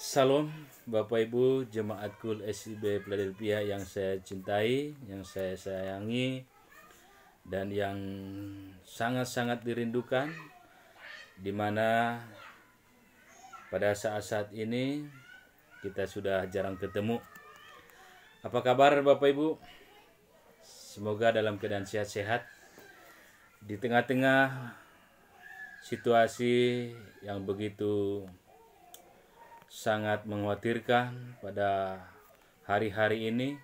Salam Bapak Ibu Jemaat Kul SIB Philadelphia yang saya cintai, yang saya sayangi, dan yang sangat-sangat dirindukan, di mana pada saat-saat ini kita sudah jarang ketemu. Apa kabar Bapak Ibu? Semoga dalam keadaan sehat-sehat di tengah-tengah situasi yang begitu sangat mengkhawatirkan pada hari-hari ini.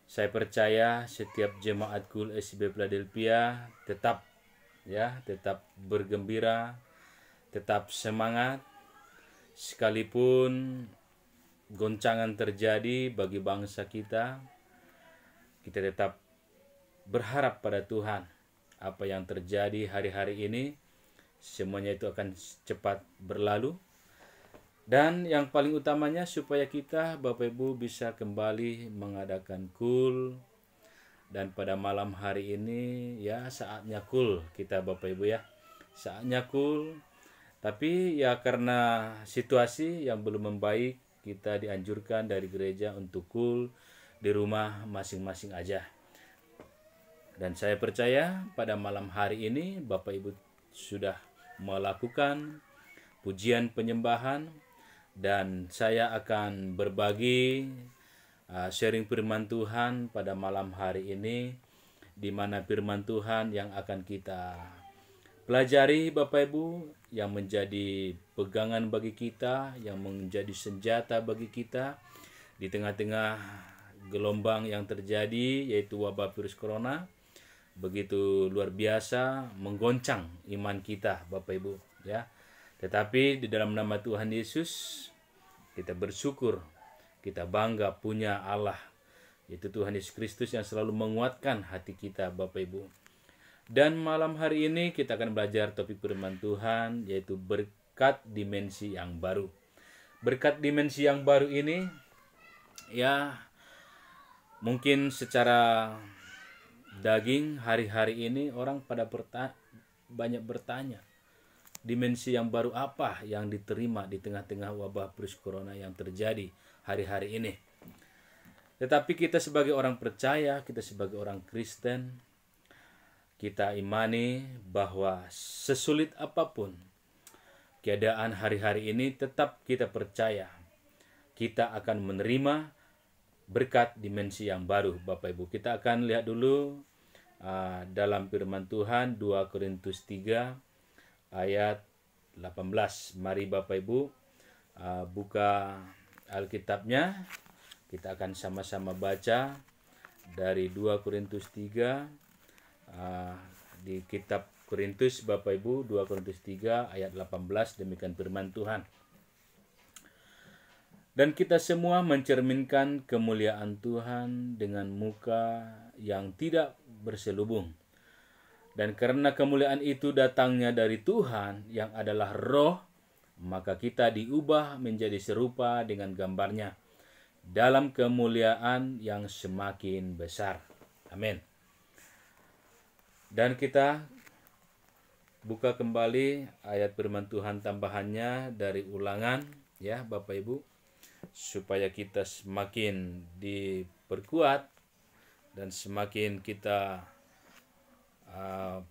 Saya percaya setiap jemaat Kul SIB Philadelphia tetap bergembira, tetap semangat, sekalipun goncangan terjadi bagi bangsa kita. Kita tetap berharap pada Tuhan. Apa yang terjadi hari-hari ini semuanya itu akan cepat berlalu. Dan yang paling utamanya supaya kita Bapak Ibu bisa kembali mengadakan kul. Dan pada malam hari ini ya saatnya kul kita Bapak Ibu ya. Saatnya kul. Tapi ya karena situasi yang belum membaik, kita dianjurkan dari gereja untuk kul di rumah masing-masing aja. Dan saya percaya pada malam hari ini Bapak Ibu sudah melakukan pujian penyembahan. Dan saya akan berbagi sharing firman Tuhan pada malam hari ini, di mana firman Tuhan yang akan kita pelajari Bapak Ibu, yang menjadi pegangan bagi kita, yang menjadi senjata bagi kita di tengah-tengah gelombang yang terjadi, yaitu wabah virus corona, begitu luar biasa menggoncang iman kita Bapak Ibu ya. Tetapi di dalam nama Tuhan Yesus kita bersyukur, kita bangga punya Allah, yaitu Tuhan Yesus Kristus yang selalu menguatkan hati kita Bapak Ibu. Dan malam hari ini kita akan belajar topik firman Tuhan, yaitu berkat dimensi yang baru. Berkat dimensi yang baru ini ya mungkin secara daging hari-hari ini orang pada banyak bertanya, dimensi yang baru apa yang diterima di tengah-tengah wabah virus corona yang terjadi hari-hari ini. Tetapi kita sebagai orang percaya, kita sebagai orang Kristen, kita imani bahwa sesulit apapun keadaan hari-hari ini, tetap kita percaya kita akan menerima berkat dimensi yang baru Bapak Ibu. Kita akan lihat dulu dalam firman Tuhan 2 Korintus 3 ayat 18. Mari Bapak Ibu buka Alkitabnya. Kita akan sama-sama baca dari 2 Korintus 3 di kitab Korintus Bapak Ibu, 2 Korintus 3 ayat 18. Demikian firman Tuhan. Dan kita semua mencerminkan kemuliaan Tuhan dengan muka yang tidak berselubung. Dan karena kemuliaan itu datangnya dari Tuhan yang adalah Roh, maka kita diubah menjadi serupa dengan gambarnya dalam kemuliaan yang semakin besar. Amin. Dan kita buka kembali ayat firman Tuhan tambahannya dari Ulangan ya Bapak Ibu, supaya kita semakin diperkuat dan semakin kita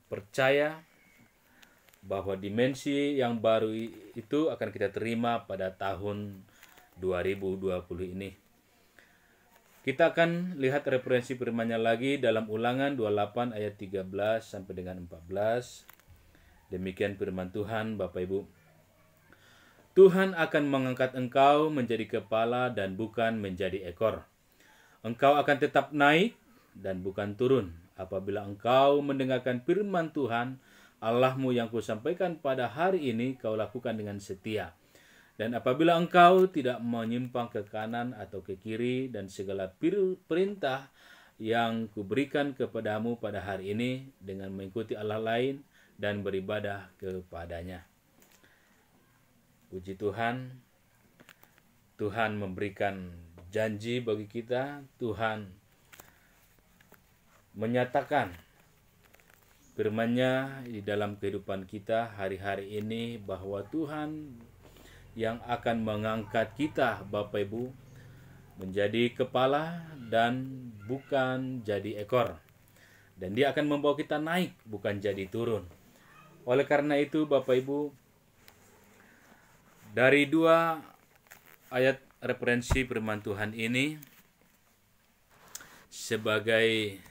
percaya bahwa dimensi yang baru itu akan kita terima pada tahun 2020 ini. Kita akan lihat referensi firman-Nya lagi dalam Ulangan 28 ayat 13 sampai dengan 14. Demikian firman Tuhan Bapak Ibu. Tuhan akan mengangkat engkau menjadi kepala dan bukan menjadi ekor. Engkau akan tetap naik dan bukan turun, apabila engkau mendengarkan firman Tuhan Allahmu yang kusampaikan pada hari ini, kau lakukan dengan setia. Dan apabila engkau tidak menyimpang ke kanan atau ke kiri, dan segala perintah yang kuberikan kepadamu pada hari ini dengan mengikuti Allah lain dan beribadah kepadanya. Puji Tuhan, Tuhan memberikan janji bagi kita. Tuhan menyatakan firman-Nya di dalam kehidupan kita hari-hari ini bahwa Tuhan yang akan mengangkat kita, Bapak Ibu, menjadi kepala dan bukan jadi ekor. Dan dia akan membawa kita naik, bukan jadi turun. Oleh karena itu, Bapak Ibu, dari 2 ayat referensi firman Tuhan ini sebagai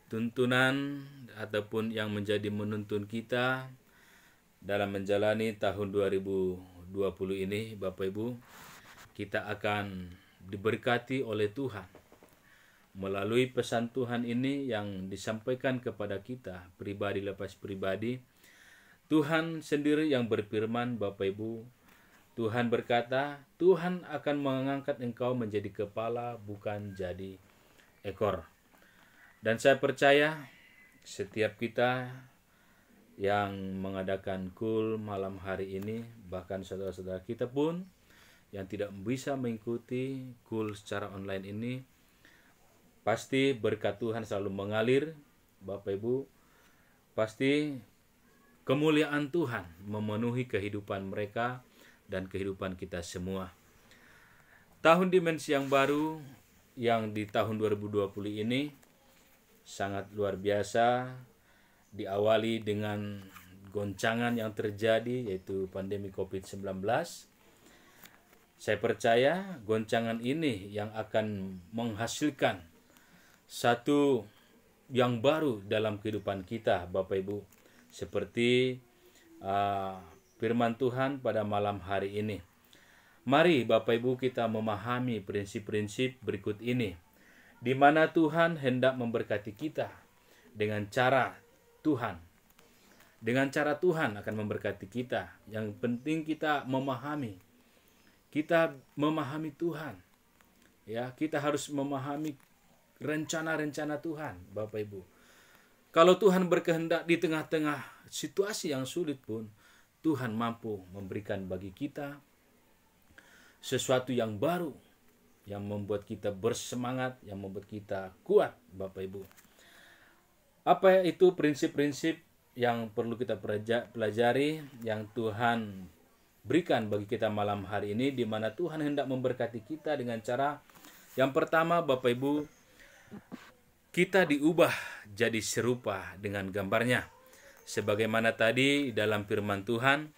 tuntunan ataupun yang menjadi menuntun kita dalam menjalani tahun 2020 ini, Bapak Ibu, kita akan diberkati oleh Tuhan melalui pesan Tuhan ini yang disampaikan kepada kita pribadi lepas pribadi. Tuhan sendiri yang berfirman, Bapak Ibu, Tuhan berkata, Tuhan akan mengangkat engkau menjadi kepala, bukan jadi ekor. Dan saya percaya setiap kita yang mengadakan KUL malam hari ini, bahkan saudara-saudara kita pun yang tidak bisa mengikuti KUL secara online ini, pasti berkat Tuhan selalu mengalir, Bapak Ibu. Pasti kemuliaan Tuhan memenuhi kehidupan mereka dan kehidupan kita semua. Tahun dimensi yang baru yang di tahun 2020 ini sangat luar biasa, diawali dengan goncangan yang terjadi, yaitu pandemi COVID-19. Saya percaya goncangan ini yang akan menghasilkan satu yang baru dalam kehidupan kita, Bapak Ibu, seperti firman Tuhan pada malam hari ini. Mari Bapak Ibu kita memahami prinsip-prinsip berikut ini, di mana Tuhan hendak memberkati kita dengan cara Tuhan. Dengan cara Tuhan akan memberkati kita. Yang penting kita memahami. Kita memahami Tuhan. Ya, kita harus memahami rencana-rencana Tuhan, Bapak Ibu. Kalau Tuhan berkehendak di tengah-tengah situasi yang sulit pun, Tuhan mampu memberikan bagi kita sesuatu yang baru, yang membuat kita bersemangat, yang membuat kita kuat, Bapak Ibu. Apa itu prinsip-prinsip yang perlu kita pelajari, yang Tuhan berikan bagi kita malam hari ini, di mana Tuhan hendak memberkati kita dengan cara yang pertama, Bapak Ibu, kita diubah jadi serupa dengan gambarnya. Sebagaimana tadi dalam firman Tuhan,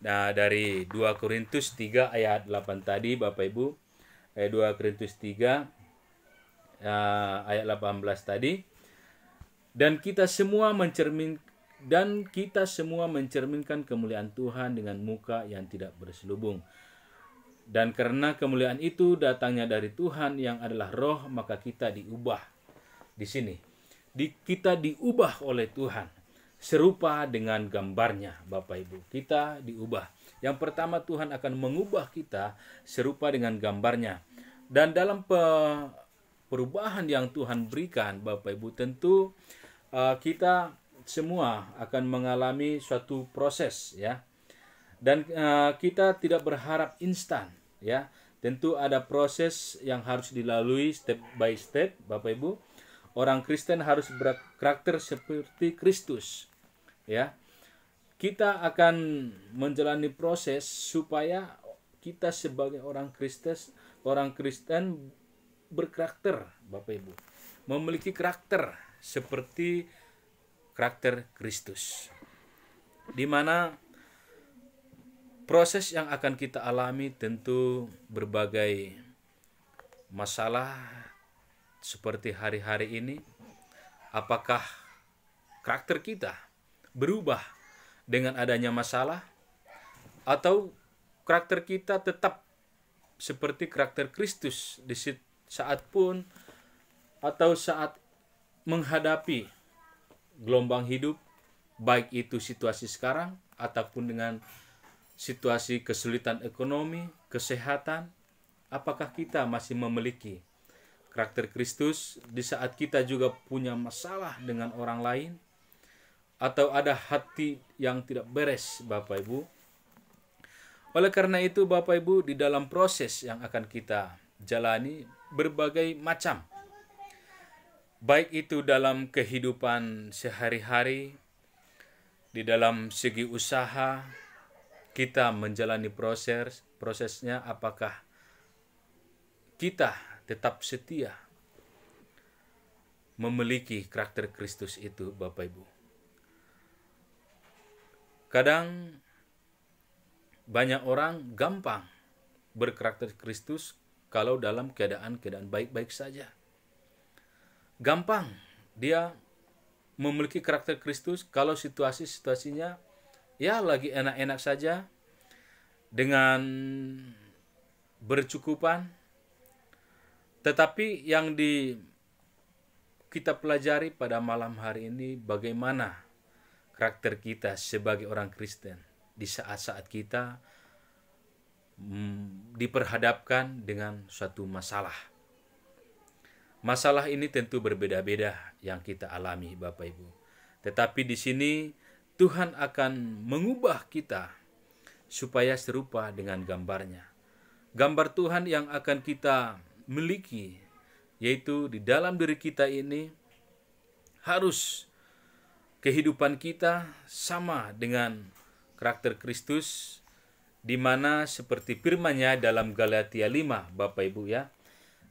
dari 2 Korintus 3 ayat 8 tadi, Bapak Ibu, 2 Korintus 3 ayat 18 tadi, dan kita semua mencerminkan kemuliaan Tuhan dengan muka yang tidak berselubung. Dan karena kemuliaan itu datangnya dari Tuhan yang adalah Roh, maka kita diubah. Di sini, kita diubah oleh Tuhan serupa dengan gambarnya, Bapak Ibu. Kita diubah. Yang pertama, Tuhan akan mengubah kita serupa dengan gambarnya. Dan dalam perubahan yang Tuhan berikan, Bapak Ibu, tentu kita semua akan mengalami suatu proses, ya. Dan kita tidak berharap instan, ya. Tentu ada proses yang harus dilalui step by step, Bapak Ibu. Orang Kristen harus berkarakter seperti Kristus, ya. Kita akan menjalani proses supaya kita sebagai orang Kristen berkarakter, Bapak Ibu, memiliki karakter seperti karakter Kristus, di mana proses yang akan kita alami tentu berbagai masalah seperti hari-hari ini. Apakah karakter kita berubah dengan adanya masalah, atau karakter kita tetap seperti karakter Kristus di saat pun atau saat menghadapi gelombang hidup, baik itu situasi sekarang ataupun dengan situasi kesulitan ekonomi, kesehatan? Apakah kita masih memiliki karakter Kristus di saat kita juga punya masalah dengan orang lain? Atau ada hati yang tidak beres, Bapak Ibu? Oleh karena itu, Bapak Ibu, di dalam proses yang akan kita jalani berbagai macam, baik itu dalam kehidupan sehari-hari, di dalam segi usaha, kita menjalani prosesnya, apakah kita tetap setia memiliki karakter Kristus itu, Bapak Ibu. Kadang banyak orang gampang berkarakter Kristus kalau dalam keadaan baik-baik saja. Gampang dia memiliki karakter Kristus kalau situasinya ya lagi enak-enak saja, dengan bercukupan. Tetapi yang kita pelajari pada malam hari ini, bagaimana karakter kita sebagai orang Kristen di saat-saat kita diperhadapkan dengan suatu masalah. Masalah ini tentu berbeda-beda yang kita alami, Bapak Ibu. Tetapi di sini Tuhan akan mengubah kita supaya serupa dengan gambarnya. Gambar Tuhan yang akan kita miliki, yaitu di dalam diri kita ini harus kehidupan kita sama dengan karakter Kristus, di mana seperti firman-Nya dalam Galatia 5, Bapak Ibu ya.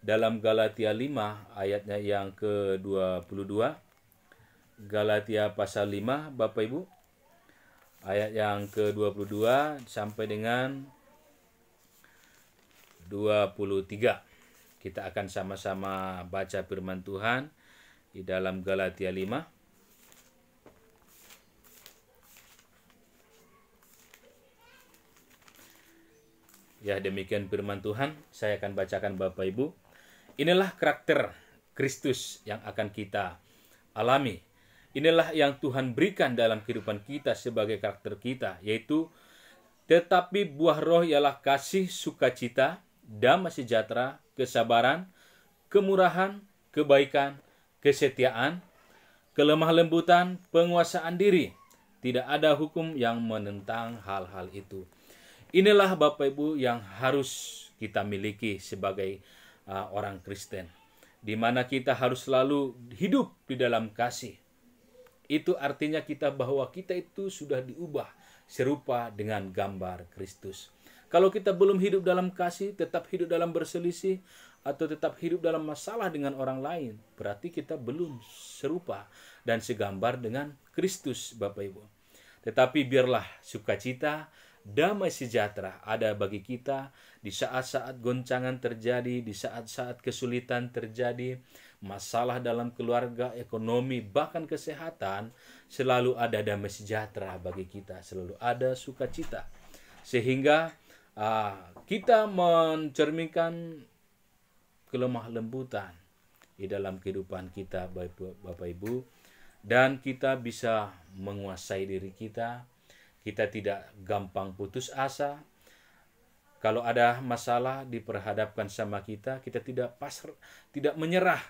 Dalam Galatia 5 ayatnya yang ke-22. Galatia pasal 5, Bapak Ibu. Ayat yang ke-22 sampai dengan 23. Kita akan sama-sama baca firman Tuhan di dalam Galatia 5. Ya, demikian firman Tuhan. Saya akan bacakan, Bapak Ibu. Inilah karakter Kristus yang akan kita alami. Inilah yang Tuhan berikan dalam kehidupan kita sebagai karakter kita, yaitu tetapi buah roh ialah kasih, sukacita, damai sejahtera, kesabaran, kemurahan, kebaikan, kesetiaan, kelemah lembutan, penguasaan diri. Tidak ada hukum yang menentang hal-hal itu. Inilah Bapak Ibu yang harus kita miliki sebagai orang Kristen, di mana kita harus selalu hidup di dalam kasih. Itu artinya bahwa kita itu sudah diubah serupa dengan gambar Kristus. Kalau kita belum hidup dalam kasih, tetap hidup dalam berselisih, atau tetap hidup dalam masalah dengan orang lain, berarti kita belum serupa dan segambar dengan Kristus, Bapak Ibu. Tetapi biarlah sukacita, damai sejahtera ada bagi kita di saat-saat goncangan terjadi, di saat-saat kesulitan terjadi, masalah dalam keluarga, ekonomi, bahkan kesehatan, selalu ada damai sejahtera bagi kita, selalu ada sukacita. Sehingga kita mencerminkan kelemah lembutan di dalam kehidupan kita, Bapak Ibu, dan kita bisa menguasai diri kita. Kita tidak gampang putus asa. Kalau ada masalah diperhadapkan sama kita, kita tidak menyerah.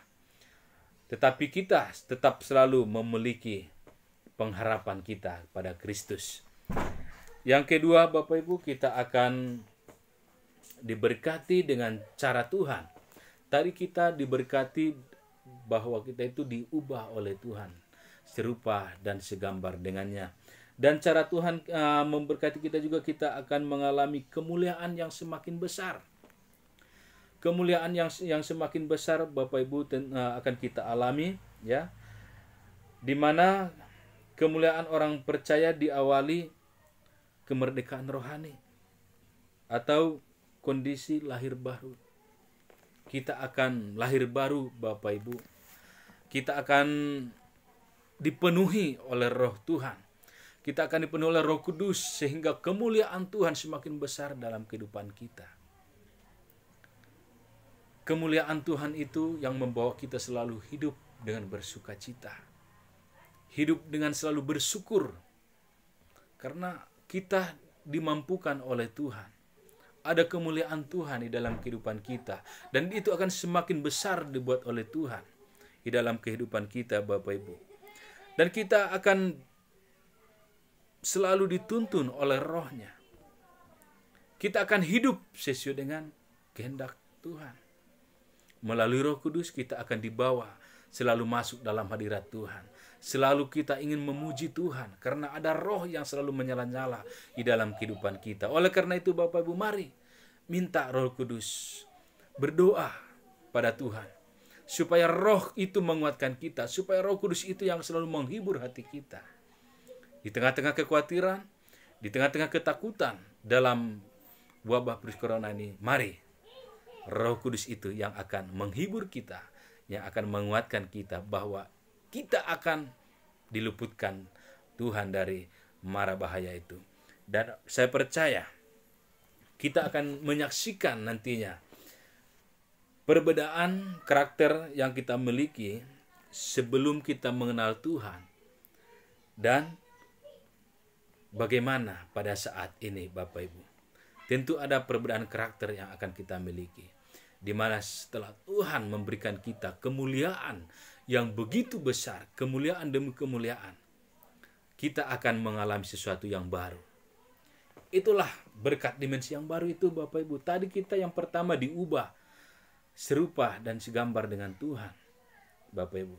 Tetapi kita tetap selalu memiliki pengharapan kita pada Kristus. Yang kedua, Bapak Ibu, kita akan diberkati dengan cara Tuhan. Tadi kita diberkati bahwa kita itu diubah oleh Tuhan, serupa dan segambar dengannya. Dan cara Tuhan memberkati kita juga, kita akan mengalami kemuliaan yang semakin besar. Kemuliaan yang semakin besar, Bapak Ibu, akan kita alami, ya. Di mana kemuliaan orang percaya diawali kemerdekaan rohani atau kondisi lahir baru. Kita akan lahir baru, Bapak Ibu. Kita akan dipenuhi oleh Roh Tuhan. Kita akan dipenuhi oleh Roh Kudus sehingga kemuliaan Tuhan semakin besar dalam kehidupan kita. Kemuliaan Tuhan itu yang membawa kita selalu hidup dengan bersukacita. Hidup dengan selalu bersyukur. Karena kita dimampukan oleh Tuhan. Ada kemuliaan Tuhan di dalam kehidupan kita. Dan itu akan semakin besar dibuat oleh Tuhan di dalam kehidupan kita, Bapak Ibu. Dan kita akan selalu dituntun oleh Roh-Nya. Kita akan hidup sesuai dengan kehendak Tuhan. Melalui Roh Kudus kita akan dibawa selalu masuk dalam hadirat Tuhan. Selalu kita ingin memuji Tuhan karena ada roh yang selalu menyala-nyala di dalam kehidupan kita. Oleh karena itu Bapak Ibu, mari minta Roh Kudus, berdoa pada Tuhan supaya roh itu menguatkan kita, supaya Roh Kudus itu yang selalu menghibur hati kita. Di tengah-tengah kekhawatiran, di tengah-tengah ketakutan dalam wabah virus corona ini, mari Roh Kudus itu yang akan menghibur kita, yang akan menguatkan kita bahwa kita akan diluputkan Tuhan dari mara bahaya itu. Dan saya percaya kita akan menyaksikan nantinya perbedaan karakter yang kita miliki sebelum kita mengenal Tuhan dan bagaimana pada saat ini Bapak Ibu. Tentu ada perbedaan karakter yang akan kita miliki, di mana setelah Tuhan memberikan kita kemuliaan yang begitu besar, kemuliaan demi kemuliaan, kita akan mengalami sesuatu yang baru. Itulah berkat dimensi yang baru itu Bapak Ibu. Tadi kita yang pertama diubah serupa dan segambar dengan Tuhan Bapak Ibu.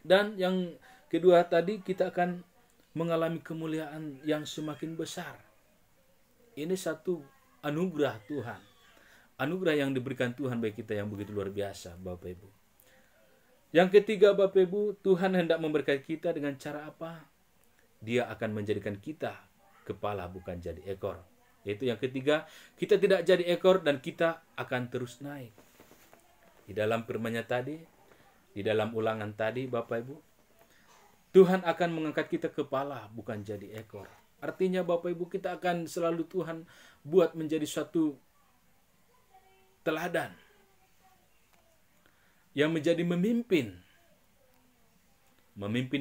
Dan yang kedua tadi kita akan mengalami kemuliaan yang semakin besar. Ini satu anugerah Tuhan. Anugerah yang diberikan Tuhan bagi kita yang begitu luar biasa Bapak Ibu. Yang ketiga Bapak Ibu, Tuhan hendak memberkati kita dengan cara apa? Dia akan menjadikan kita kepala bukan jadi ekor. Yaitu yang ketiga, kita tidak jadi ekor dan kita akan terus naik. Di dalam firman-Nya tadi, di dalam ulangan tadi Bapak Ibu, Tuhan akan mengangkat kita kepala bukan jadi ekor. Artinya Bapak Ibu, kita akan selalu Tuhan buat menjadi suatu teladan yang menjadi memimpin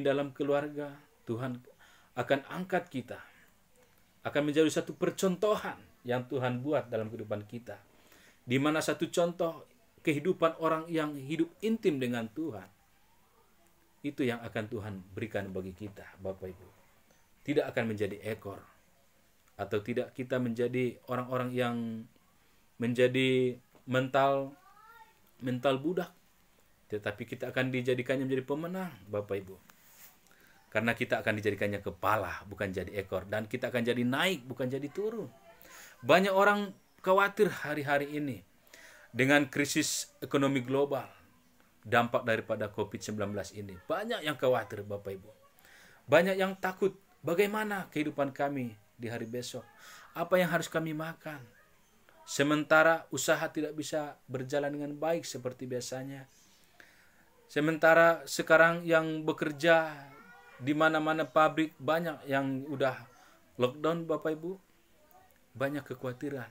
dalam keluarga. Tuhan akan angkat kita, akan menjadi satu percontohan yang Tuhan buat dalam kehidupan kita, di mana satu contoh kehidupan orang yang hidup intim dengan Tuhan, itu yang akan Tuhan berikan bagi kita Bapak Ibu. Tidak akan menjadi ekor, atau tidak kita menjadi orang-orang yang menjadi mental budak, tetapi kita akan dijadikannya menjadi pemenang Bapak Ibu. Karena kita akan dijadikannya kepala bukan jadi ekor, dan kita akan jadi naik bukan jadi turun. Banyak orang khawatir hari-hari ini dengan krisis ekonomi global, dampak daripada COVID-19 ini. Banyak yang khawatir Bapak Ibu. Banyak yang takut, bagaimana kehidupan kami di hari besok? Apa yang harus kami makan? Sementara usaha tidak bisa berjalan dengan baik seperti biasanya. Sementara sekarang yang bekerja di mana-mana pabrik banyak yang udah lockdown Bapak Ibu. Banyak kekhawatiran.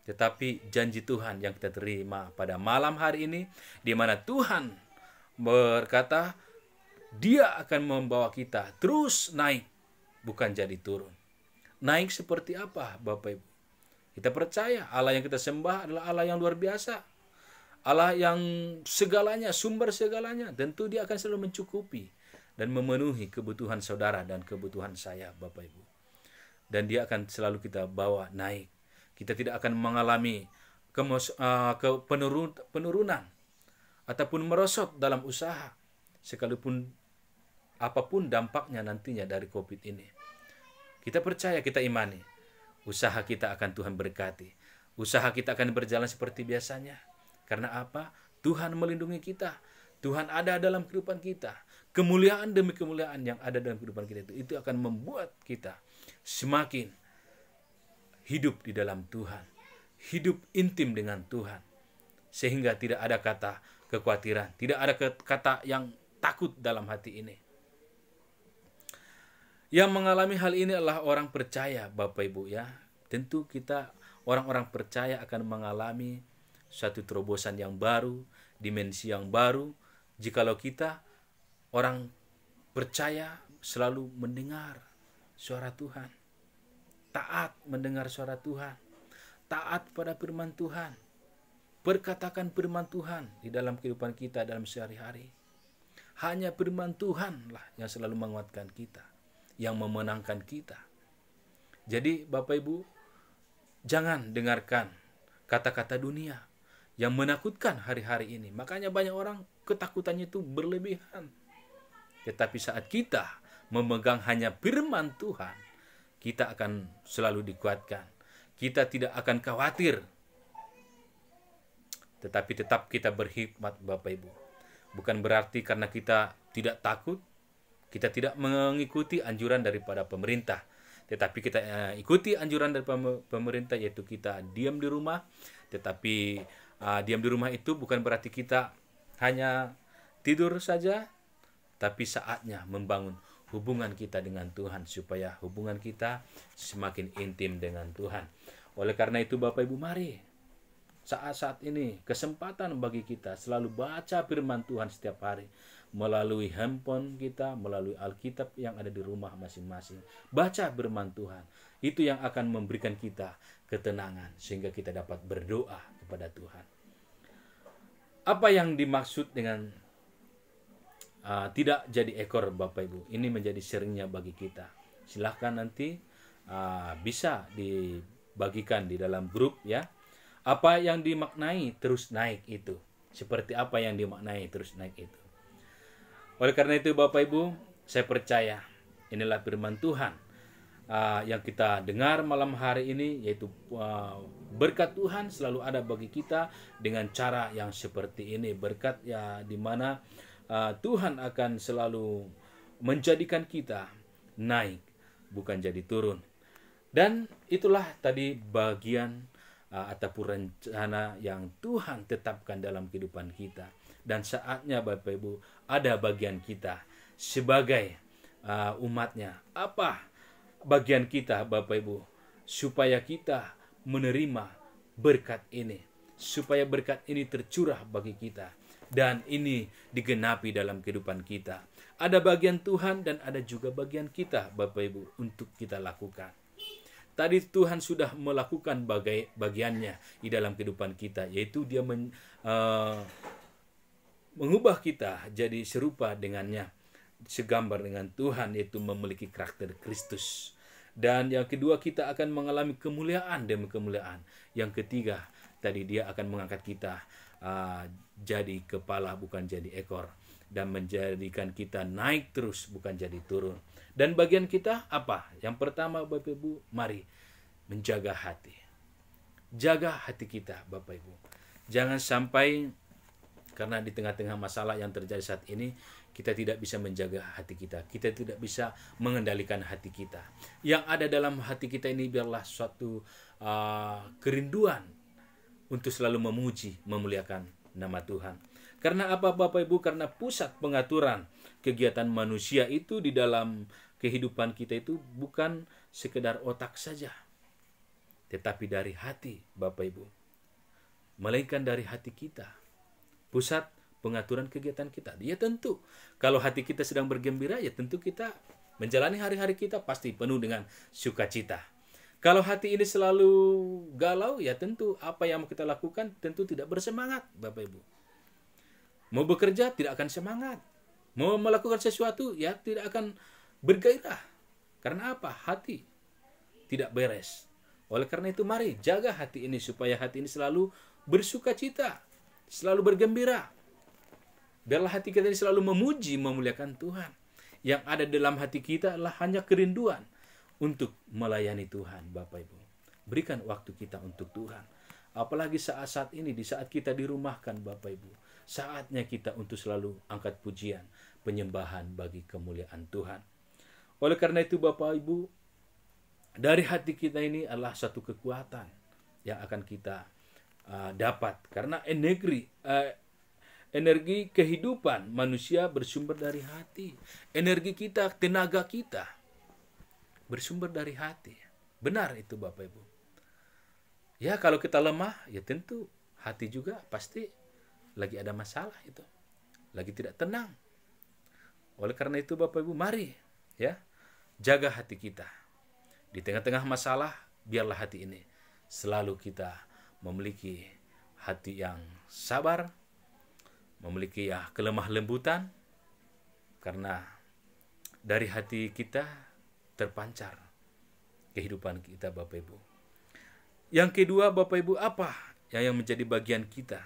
Tetapi janji Tuhan yang kita terima pada malam hari ini, di mana Tuhan berkata, Dia akan membawa kita terus naik, bukan jadi turun. Naik seperti apa Bapak Ibu? Kita percaya Allah yang kita sembah adalah Allah yang luar biasa. Allah yang segalanya, sumber segalanya. Tentu Dia akan selalu mencukupi dan memenuhi kebutuhan saudara dan kebutuhan saya Bapak Ibu. Dan Dia akan selalu kita bawa naik. Kita tidak akan mengalami penurunan ataupun merosot dalam usaha, sekalipun apapun dampaknya nantinya dari COVID ini. Kita percaya, kita imani, usaha kita akan Tuhan berkati. Usaha kita akan berjalan seperti biasanya. Karena apa? Tuhan melindungi kita. Tuhan ada dalam kehidupan kita. Kemuliaan demi kemuliaan yang ada dalam kehidupan kita itu akan membuat kita semakin hidup di dalam Tuhan, hidup intim dengan Tuhan, sehingga tidak ada kata kekhawatiran, tidak ada kata yang takut dalam hati ini. Yang mengalami hal ini adalah orang percaya Bapak Ibu ya. Tentu kita orang-orang percaya akan mengalami suatu terobosan yang baru, dimensi yang baru, jikalau kita orang percaya selalu mendengar suara Tuhan. Taat mendengar suara Tuhan, taat pada firman Tuhan, perkatakan firman Tuhan di dalam kehidupan kita dalam sehari-hari. Hanya firman Tuhanlah yang selalu menguatkan kita, yang memenangkan kita. Jadi Bapak Ibu, jangan dengarkan kata-kata dunia yang menakutkan hari-hari ini. Makanya banyak orang ketakutannya itu berlebihan. Tetapi saat kita memegang hanya firman Tuhan, kita akan selalu dikuatkan. Kita tidak akan khawatir. Tetapi tetap kita berhikmat, Bapak Ibu. Bukan berarti karena kita tidak takut, kita tidak mengikuti anjuran daripada pemerintah. Tetapi kita ikuti anjuran dari pemerintah, yaitu kita diam di rumah. Tetapi diam di rumah itu bukan berarti kita hanya tidur saja, tapi saatnya membangun hubungan kita dengan Tuhan, supaya hubungan kita semakin intim dengan Tuhan. Oleh karena itu Bapak Ibu, mari saat-saat ini kesempatan bagi kita selalu baca firman Tuhan setiap hari, melalui handphone kita, melalui Alkitab yang ada di rumah masing-masing. Baca firman Tuhan, itu yang akan memberikan kita ketenangan, sehingga kita dapat berdoa kepada Tuhan. Apa yang dimaksud dengan tidak jadi ekor, Bapak Ibu? Ini menjadi seringnya bagi kita. Silahkan nanti bisa dibagikan di dalam grup ya. Apa yang dimaknai terus naik itu? Seperti apa yang dimaknai terus naik itu? Oleh karena itu Bapak Ibu, saya percaya inilah firman Tuhan yang kita dengar malam hari ini, yaitu berkat Tuhan selalu ada bagi kita dengan cara yang seperti ini. Berkat ya di mana Tuhan akan selalu menjadikan kita naik, bukan jadi turun. Dan itulah tadi bagian ataupun rencana yang Tuhan tetapkan dalam kehidupan kita. Dan saatnya Bapak Ibu, ada bagian kita sebagai umatnya. Apa bagian kita Bapak Ibu? Supaya kita menerima berkat ini. Supaya berkat ini tercurah bagi kita. Dan ini digenapi dalam kehidupan kita. Ada bagian Tuhan dan ada juga bagian kita Bapak Ibu untuk kita lakukan. Tadi Tuhan sudah melakukan bagiannya di dalam kehidupan kita, yaitu Dia mengubah kita jadi serupa dengannya, segambar dengan Tuhan, yaitu memiliki karakter Kristus. Dan yang kedua, kita akan mengalami kemuliaan demi kemuliaan. Yang ketiga, tadi Dia akan mengangkat kita jadi kepala bukan jadi ekor, dan menjadikan kita naik terus bukan jadi turun. Dan bagian kita apa? Yang pertama Bapak Ibu, mari menjaga hati. Jaga hati kita Bapak Ibu. Jangan sampai karena di tengah-tengah masalah yang terjadi saat ini, kita tidak bisa menjaga hati kita. Kita tidak bisa mengendalikan hati kita. Yang ada dalam hati kita ini biarlah suatu kerinduan untuk selalu memuji, memuliakan nama Tuhan. Karena apa Bapak Ibu? Karena pusat pengaturan kegiatan manusia itu di dalam kehidupan kita itu bukan sekedar otak saja, tetapi dari hati Bapak Ibu. Melainkan dari hati kita. Pusat pengaturan kegiatan kita. Ya tentu, kalau hati kita sedang bergembira, ya tentu kita menjalani hari-hari kita pasti penuh dengan sukacita. Kalau hati ini selalu galau, ya tentu apa yang mau kita lakukan tentu tidak bersemangat Bapak Ibu. Mau bekerja tidak akan semangat. Mau melakukan sesuatu ya tidak akan bergairah. Karena apa? Hati tidak beres. Oleh karena itu mari jaga hati ini supaya hati ini selalu bersukacita, selalu bergembira. Biarlah hati kita ini selalu memuji, memuliakan Tuhan. Yang ada dalam hati kita adalah hanya kerinduan untuk melayani Tuhan Bapak Ibu. Berikan waktu kita untuk Tuhan. Apalagi saat-saat ini, di saat kita dirumahkan Bapak Ibu. Saatnya kita untuk selalu angkat pujian, penyembahan bagi kemuliaan Tuhan. Oleh karena itu Bapak Ibu, dari hati kita ini adalah satu kekuatan yang akan kita dapat. Karena energi kehidupan manusia bersumber dari hati. Energi kita, tenaga kita bersumber dari hati. Benar itu Bapak Ibu. Ya kalau kita lemah, ya tentu hati juga pasti lagi ada masalah itu. Lagi tidak tenang. Oleh karena itu Bapak Ibu, mari ya jaga hati kita. Di tengah-tengah masalah, biarlah hati ini selalu kita memiliki hati yang sabar, memiliki kelemah lembutan, karena dari hati kita terpancar kehidupan kita Bapak Ibu. Yang kedua Bapak Ibu, apa yang menjadi bagian kita?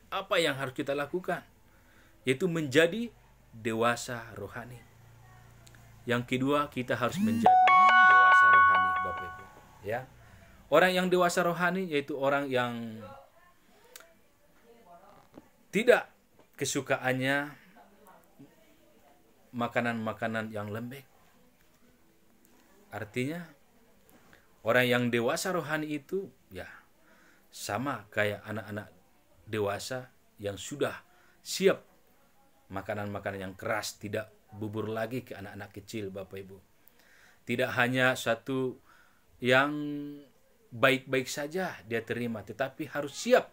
Apa yang harus kita lakukan? Yaitu menjadi dewasa rohani. Yang kedua, kita harus menjadi dewasa rohani, Bapak Ibu. Ya. Orang yang dewasa rohani yaitu orang yang tidak kesukaannya makanan-makanan yang lembek. Artinya, orang yang dewasa rohani itu ya sama kayak anak-anak dewasa yang sudah siap makanan-makanan yang keras, tidak bubur lagi ke anak-anak kecil, Bapak Ibu. Tidak hanya satu yang baik-baik saja dia terima, tetapi harus siap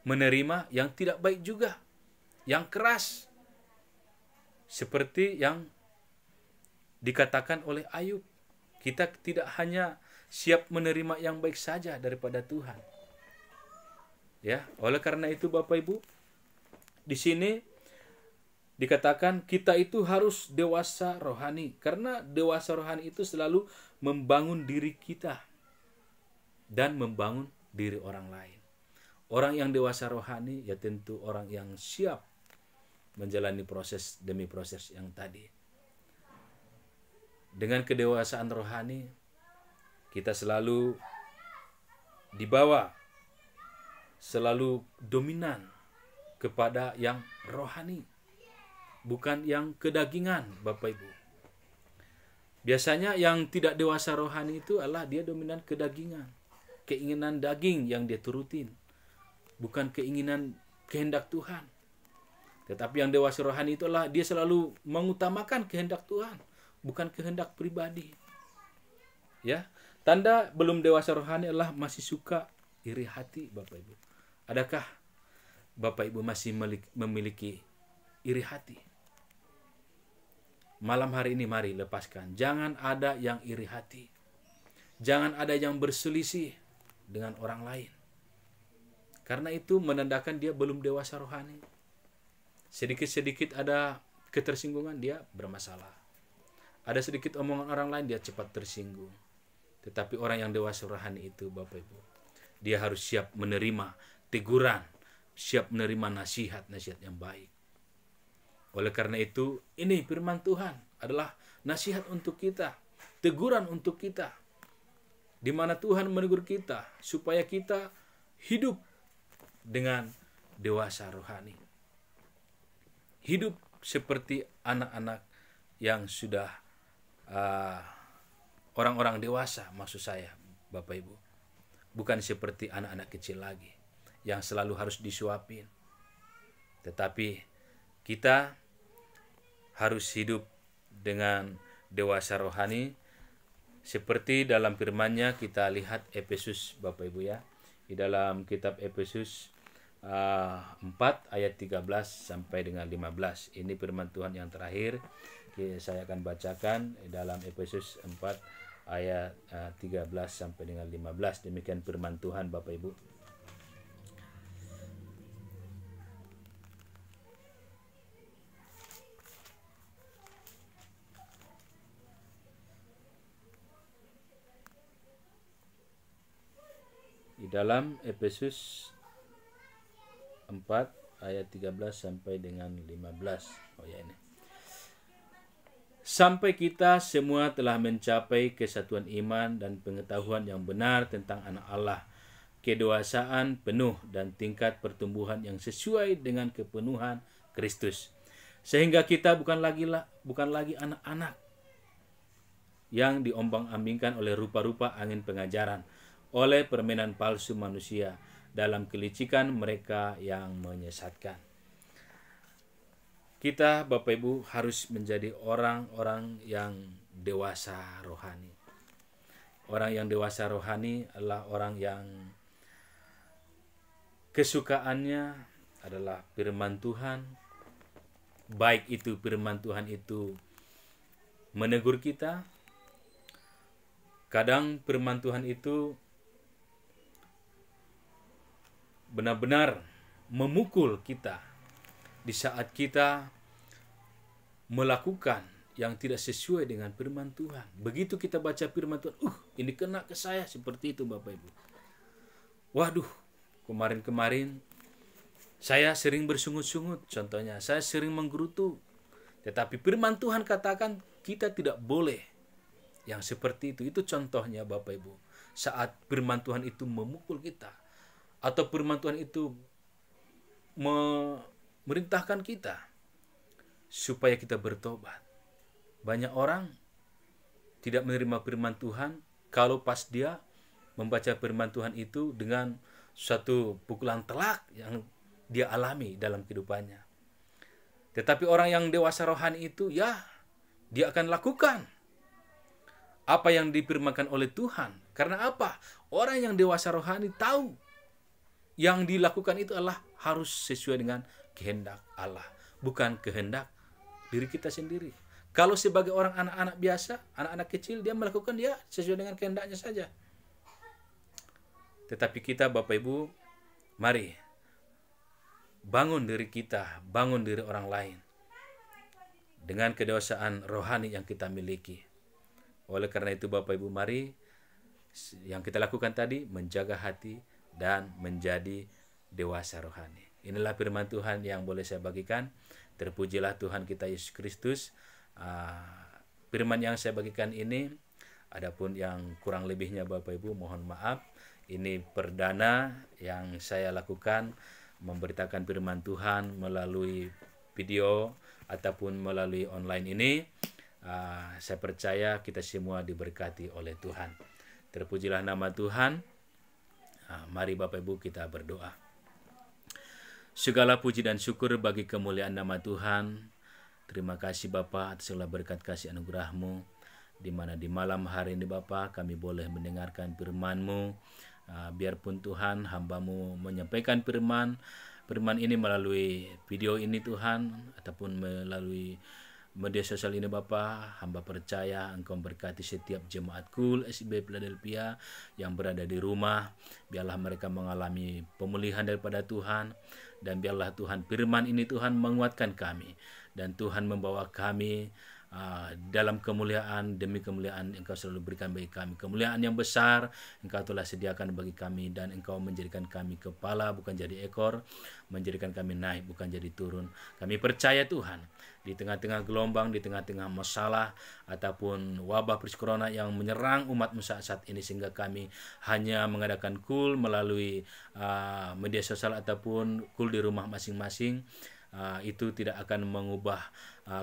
menerima yang tidak baik juga, yang keras. Seperti yang dikatakan oleh Ayub, kita tidak hanya siap menerima yang baik saja daripada Tuhan. Ya, oleh karena itu Bapak Ibu, di sini dikatakan kita itu harus dewasa rohani, karena dewasa rohani itu selalu membangun diri kita dan membangun diri orang lain. Orang yang dewasa rohani ya tentu orang yang siap menjalani proses demi proses yang tadi. Dengan kedewasaan rohani, kita selalu dibawa, selalu dominan kepada yang rohani, bukan yang kedagingan, Bapak Ibu. Biasanya yang tidak dewasa rohani itu adalah dia dominan kedagingan, keinginan daging yang dia turutin, bukan keinginan kehendak Tuhan. Tetapi yang dewasa rohani itu adalah dia selalu mengutamakan kehendak Tuhan, bukan kehendak pribadi. Ya, tanda belum dewasa rohani adalah masih suka iri hati, Bapak Ibu. Adakah Bapak Ibu masih memiliki iri hati? Malam hari ini mari lepaskan. Jangan ada yang iri hati. Jangan ada yang berselisih dengan orang lain. Karena itu menandakan dia belum dewasa rohani. Sedikit-sedikit ada ketersinggungan, dia bermasalah. Ada sedikit omongan orang lain, dia cepat tersinggung. Tetapi orang yang dewasa rohani itu, Bapak Ibu, dia harus siap menerima teguran, siap menerima nasihat-nasihat yang baik. Oleh karena itu, ini firman Tuhan adalah nasihat untuk kita, teguran untuk kita, di mana Tuhan menegur kita supaya kita hidup dengan dewasa rohani. Hidup seperti anak-anak yang sudah orang-orang dewasa, maksud saya, Bapak Ibu. Bukan seperti anak-anak kecil lagi yang selalu harus disuapin. Tetapi kita harus hidup dengan dewasa rohani seperti dalam firman-Nya kita lihat Efesus, Bapak Ibu ya. Di dalam kitab Efesus 4 ayat 13 sampai dengan 15. Ini firman Tuhan yang terakhir. Saya akan bacakan dalam Efesus 4 ayat 13 sampai dengan 15. Demikian firman Tuhan, Bapak Ibu. Di dalam Efesus 4 ayat 13 sampai dengan 15. Oh ya ini. Sampai kita semua telah mencapai kesatuan iman dan pengetahuan yang benar tentang anak Allah, kedewasaan penuh dan tingkat pertumbuhan yang sesuai dengan kepenuhan Kristus. Sehingga kita bukan lagi anak-anak yang diombang-ambingkan oleh rupa-rupa angin pengajaran, oleh permainan palsu manusia dalam kelicikan mereka yang menyesatkan. Kita, Bapak Ibu, harus menjadi orang-orang yang dewasa rohani. Orang yang dewasa rohani adalah orang yang kesukaannya adalah firman Tuhan. Baik itu firman Tuhan itu menegur kita. Kadang firman Tuhan itu benar-benar memukul kita di saat kita melakukan yang tidak sesuai dengan firman Tuhan. Begitu kita baca firman Tuhan, ini kena ke saya, seperti itu Bapak Ibu. Waduh, kemarin-kemarin saya sering bersungut-sungut, contohnya saya sering menggerutu Tetapi firman Tuhan katakan kita tidak boleh yang seperti itu. Itu contohnya Bapak Ibu. Saat firman Tuhan itu memukul kita, atau firman Tuhan itu memerintahkan kita supaya kita bertobat. Banyak orang tidak menerima firman Tuhan kalau pas dia membaca firman Tuhan itu dengan suatu pukulan telak yang dia alami dalam kehidupannya. Tetapi orang yang dewasa rohani itu, ya, dia akan lakukan apa yang difirmankan oleh Tuhan. Karena apa? Orang yang dewasa rohani tahu yang dilakukan itu adalah harus sesuai dengan kehendak Allah, bukan kehendak diri kita sendiri. Kalau sebagai orang anak-anak biasa, anak-anak kecil, dia melakukan dia sesuai dengan kehendaknya saja. Tetapi kita Bapak Ibu, mari bangun diri kita, bangun diri orang lain dengan kedewasaan rohani yang kita miliki. Oleh karena itu Bapak Ibu, mari yang kita lakukan tadi, menjaga hati dan menjadi dewasa rohani. Inilah firman Tuhan yang boleh saya bagikan. Terpujilah Tuhan kita Yesus Kristus. Firman yang saya bagikan ini, adapun yang kurang lebihnya Bapak Ibu mohon maaf. Ini perdana yang saya lakukan, memberitakan firman Tuhan melalui video ataupun melalui online ini. Saya percaya kita semua diberkati oleh Tuhan. Terpujilah nama Tuhan. Mari Bapak Ibu kita berdoa. Segala puji dan syukur bagi kemuliaan nama Tuhan. Terima kasih Bapa atas segala berkat kasih anugerah-Mu, di mana di malam hari ini Bapa kami boleh mendengarkan firman-Mu. Biarpun Tuhan hamba-Mu menyampaikan firman ini melalui video ini Tuhan, ataupun melalui media sosial ini Bapa, hamba percaya Engkau berkati setiap jemaat Kul SIB Philadelphia yang berada di rumah. Biarlah mereka mengalami pemulihan daripada Tuhan, dan biarlah Tuhan firman ini Tuhan menguatkan kami, dan Tuhan membawa kami dalam kemuliaan demi kemuliaan Engkau selalu berikan bagi kami. Kemuliaan yang besar Engkau telah sediakan bagi kami, dan Engkau menjadikan kami kepala bukan jadi ekor, menjadikan kami naik bukan jadi turun. Kami percaya Tuhan, di tengah-tengah gelombang, di tengah-tengah masalah ataupun wabah virus corona yang menyerang umat-Mu saat ini, sehingga kami hanya mengadakan Kul melalui media sosial ataupun Kul di rumah masing-masing, itu tidak akan mengubah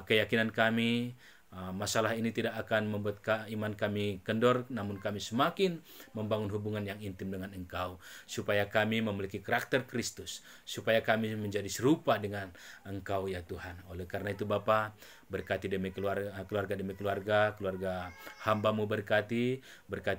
keyakinan kami. Masalah ini tidak akan membuat iman kami kendor, namun kami semakin membangun hubungan yang intim dengan Engkau, supaya kami memiliki karakter Kristus, supaya kami menjadi serupa dengan Engkau ya Tuhan. Oleh karena itu Bapa, berkati demi keluarga demi keluarga hamba-Mu, berkati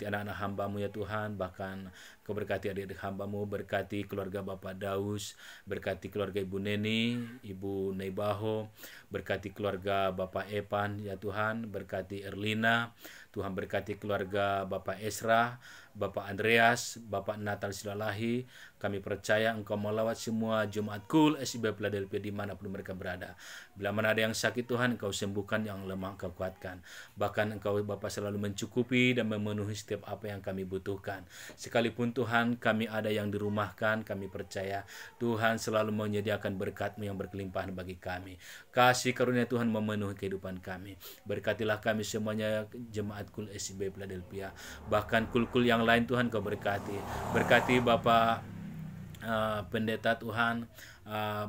anak-anak hamba-Mu ya Tuhan, bahkan Kau berkati adik-adik hamba-Mu, berkati keluarga Bapak Daus, berkati keluarga Ibu Neni, Ibu Neibaho, berkati keluarga Bapak Epan ya Tuhan, berkati Erlina, Tuhan berkati keluarga Bapak Esra, Bapak Andreas, Bapak Natal Silalahi. Kami percaya Engkau melawat semua jemaat Kul SIB Philadelphia dimanapun mereka berada. Bila mana ada yang sakit Tuhan, Engkau sembuhkan, yang lemah Engkau kuatkan. Bahkan Engkau Bapa selalu mencukupi dan memenuhi setiap apa yang kami butuhkan. Sekalipun Tuhan kami ada yang dirumahkan, kami percaya Tuhan selalu menyediakan berkat-Mu yang berkelimpahan bagi kami. Kasih karunia Tuhan memenuhi kehidupan kami. Berkatilah kami semuanya jemaat Kul SIB Philadelphia. Bahkan kul-kul yang lain Tuhan Kau berkati. Berkati Bapak pendeta Tuhan,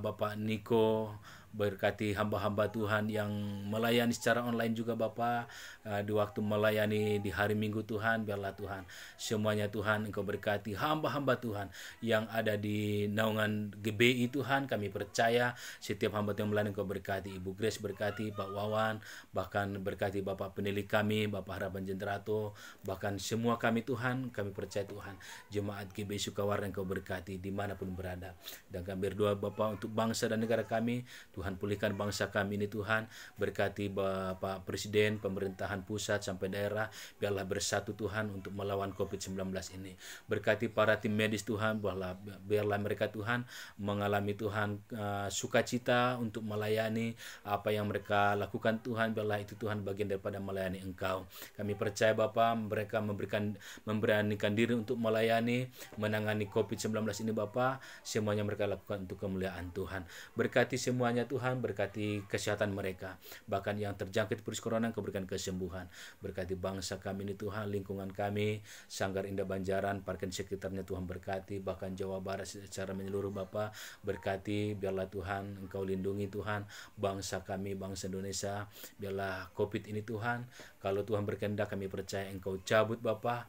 Bapak Niko, berkati hamba-hamba Tuhan yang melayani secara online juga Bapa, di waktu melayani di hari Minggu Tuhan, biarlah Tuhan semuanya Tuhan Engkau berkati hamba-hamba Tuhan yang ada di naungan GBI Tuhan. Kami percaya setiap hamba Tuhan melayani Engkau berkati. Ibu Grace berkati, Pak Wawan, bahkan berkati Bapak penilik kami, Bapak Harapan Jenterato, bahkan semua kami Tuhan. Kami percaya Tuhan jemaat GBI Sukawarna Engkau berkati dimanapun berada. Dan kami berdoa Bapak untuk bangsa dan negara kami, Tuhan pulihkan bangsa kami ini Tuhan. Berkati Bapak Presiden, pemerintahan pusat sampai daerah, biarlah bersatu Tuhan untuk melawan COVID-19 ini. Berkati para tim medis Tuhan, biarlah mereka Tuhan mengalami Tuhan sukacita untuk melayani apa yang mereka lakukan Tuhan. Biarlah itu Tuhan bagian daripada melayani Engkau. Kami percaya Bapa, mereka memberanikan diri untuk melayani, menangani COVID-19 ini Bapa. Semuanya mereka lakukan untuk kemuliaan Tuhan. Berkati semuanya Tuhan, berkati kesehatan mereka. Bahkan yang terjangkit virus corona, Engkau berikan kesembuhan. Berkati bangsa kami ini Tuhan, lingkungan kami, Sanggar Indah Banjaran, parkir sekitarnya Tuhan berkati. Bahkan Jawa Barat secara menyeluruh Bapa, berkati. Biarlah Tuhan Engkau lindungi Tuhan bangsa kami, bangsa Indonesia. Biarlah COVID ini Tuhan, kalau Tuhan berkehendak kami percaya Engkau cabut Bapa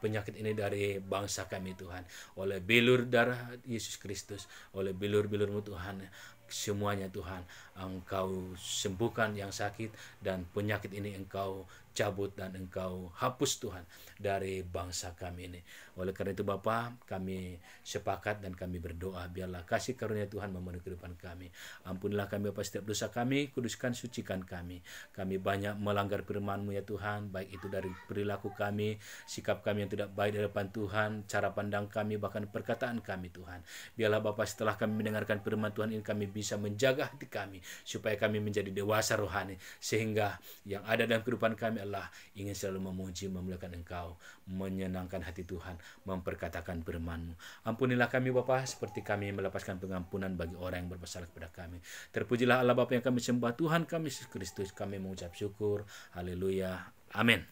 penyakit ini dari bangsa kami Tuhan. Oleh bilur darah Yesus Kristus, oleh bilur-bilur-Mu Tuhan, semuanya Tuhan Engkau sembuhkan yang sakit, dan penyakit ini Engkau cabut dan Engkau hapus Tuhan dari bangsa kami ini. Oleh karena itu Bapa, kami sepakat dan kami berdoa, biarlah kasih karunia Tuhan memenuhi kehidupan kami. Ampunilah kami Bapa setiap dosa kami, kuduskan, sucikan kami. Kami banyak melanggar firman-Mu ya Tuhan, baik itu dari perilaku kami, sikap kami yang tidak baik di hadapan Tuhan, cara pandang kami, bahkan perkataan kami Tuhan. Biarlah Bapa, setelah kami mendengarkan firman Tuhan ini, kami bisa menjaga hati kami supaya kami menjadi dewasa rohani, sehingga yang ada dalam kehidupan kami adalah ingin selalu memuji, memuliakan Engkau, menyenangkan hati Tuhan, memperkatakan firman-Mu. Ampunilah kami Bapa, seperti kami melepaskan pengampunan bagi orang yang bersalah kepada kami. Terpujilah Allah Bapa yang kami sembah, Tuhan kami Yesus Kristus. Kami mengucap syukur. Haleluya. Amin.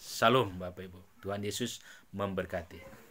Salam Bapak Ibu. Tuhan Yesus memberkati.